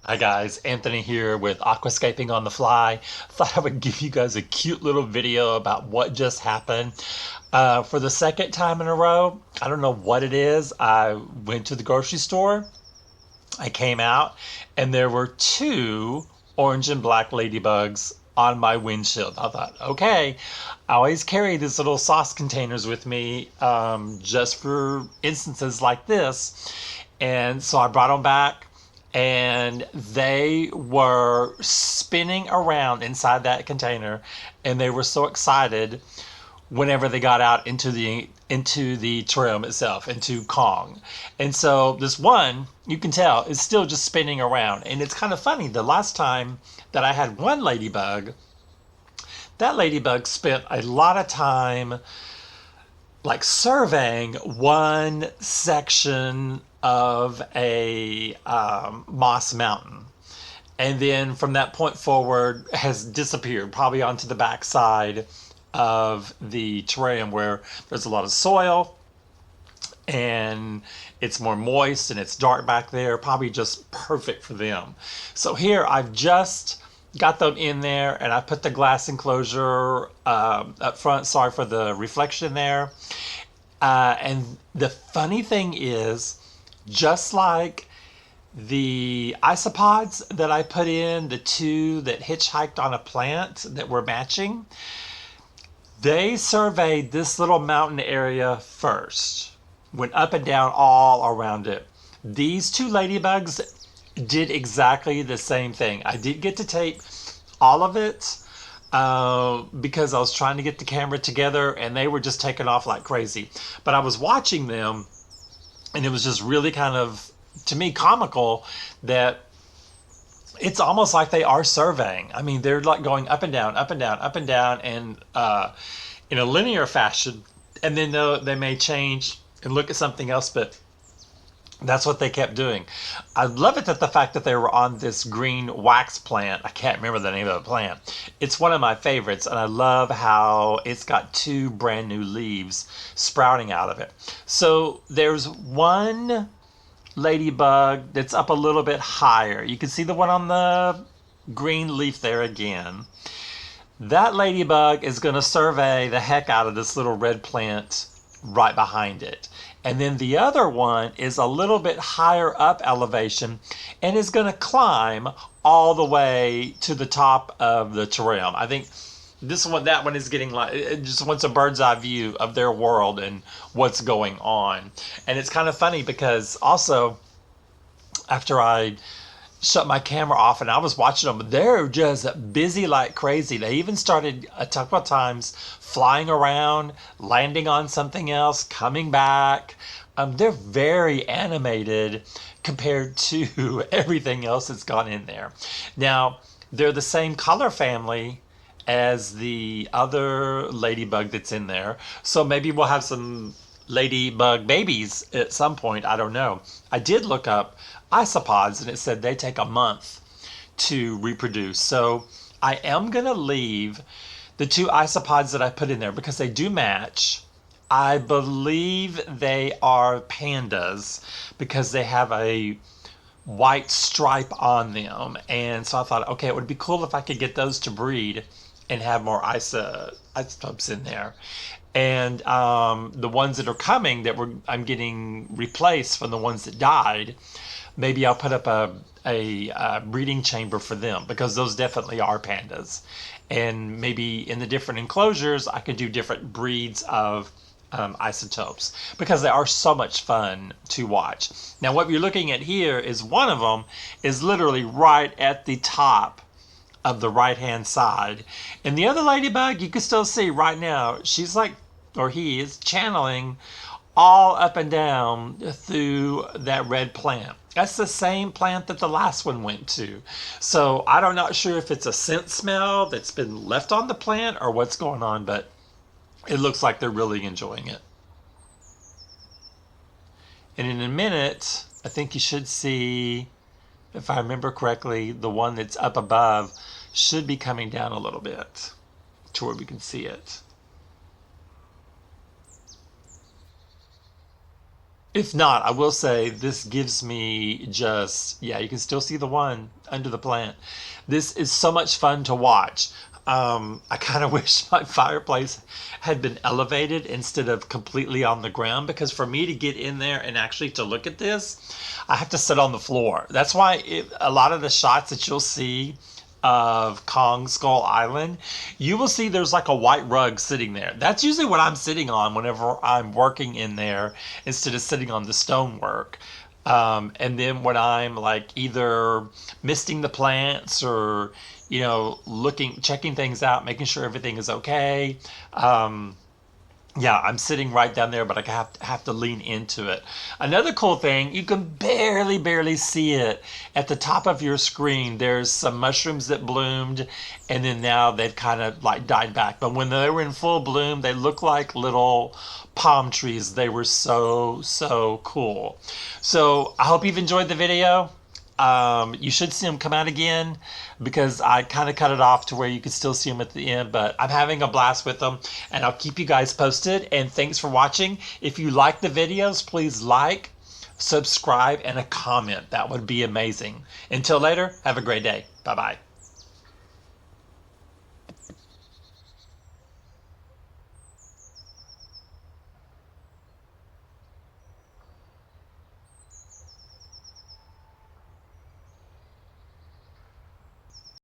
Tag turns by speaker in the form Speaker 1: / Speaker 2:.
Speaker 1: Hi guys, Anthony here with Aquascaping on the Fly. Thought I would give you guys a cute little video about what just happened. For the second time in a row, I don't know what it is. I went to the grocery store, I came out, and there were two orange and black ladybugs on my windshield. I thought, okay, I always carry these little sauce containers with me just for instances like this. And so I brought them back and they were spinning around inside that container and they were so excited whenever they got out into the terrarium itself, into Kong. And so this one, you can tell, is still just spinning around. And it's kind of funny. The last time that I had one ladybug, that ladybug spent a lot of time like surveying one section of a moss mountain, and then from that point forward has disappeared, probably onto the backside of the terrarium where there's a lot of soil and it's more moist and it's dark back there, probably just perfect for them. So here I've just got them in there and I put the glass enclosure up front. Sorry for the reflection there. And the funny thing is, just like the isopods that I put in, the two that hitchhiked on a plant that were matching, they surveyed this little mountain area first, went up and down all around it. These two ladybugs did exactly the same thing. I did get to tape all of it because I was trying to get the camera together and they were just taking off like crazy. But I was watching them and it was just really kind of, to me, comical that it's almost like they are surveying. I mean, they're like going up and down, up and down, up and down, and in a linear fashion. And then they may change and look at something else, but that's what they kept doing. I love it that the fact that they were on this green wax plant. I can't remember the name of the plant. It's one of my favorites, and I love how it's got two brand new leaves sprouting out of it. So there's one ladybug that's up a little bit higher. You can see the one on the green leaf there again. That ladybug is going to survey the heck out of this little red plant right behind it. And then the other one is a little bit higher up elevation and is going to climb all the way to the top of the terrarium. I think that one is getting like, it just wants a bird's eye view of their world and what's going on. And it's kind of funny because also after I shut my camera off and I was watching them, they're just busy like crazy. They even started a couple of times flying around, landing on something else, coming back. They're very animated compared to everything else that's gone in there. Now, they're the same color family as the other ladybug that's in there. So maybe we'll have some ladybug babies at some point. I don't know. I did look up isopods and it said they take a month to reproduce. So I am going to leave the two isopods that I put in there because they do match. I believe they are pandas because they have a white stripe on them. And so I thought, okay, it would be cool if I could get those to breed and have more isotopes in there. And the ones that are coming I'm getting replaced from the ones that died, maybe I'll put up a breeding chamber for them because those definitely are pandas. And maybe in the different enclosures, I could do different breeds of isotopes because they are so much fun to watch. Now, what you're looking at here is one of them is literally right at the top of the right hand side. And the other ladybug, you can still see right now, she's like, or he is channeling all up and down through that red plant. That's the same plant that the last one went to. So I'm not sure if it's a scent smell that's been left on the plant or what's going on, but it looks like they're really enjoying it. And in a minute, I think you should see, if I remember correctly, the one that's up above should be coming down a little bit to where we can see it. If not, I will say this gives me just, yeah, you can still see the one under the plant. This is so much fun to watch. I kind of wish my fireplace had been elevated instead of completely on the ground, because for me to get in there and actually to look at this, I have to sit on the floor. That's why a lot of the shots that you'll see of Kong Skull Island, you will see there's like a white rug sitting there. That's usually what I'm sitting on whenever I'm working in there instead of sitting on the stonework. And then when I'm like either misting the plants or, looking, checking things out, making sure everything is okay. Yeah, I'm sitting right down there, but I have to lean into it. Another cool thing, you can barely see it at the top of your screen. There's some mushrooms that bloomed, and then now they've kind of like died back. But when they were in full bloom, they look like little palm trees. They were so cool. So I hope you've enjoyed the video. You should see them come out again, because I kind of cut it off to where you could still see them at the end, but I'm having a blast with them, and I'll keep you guys posted. And thanks for watching. If you like the videos, please like, subscribe, and a comment. That would be amazing. Until later, have a great day. Bye bye.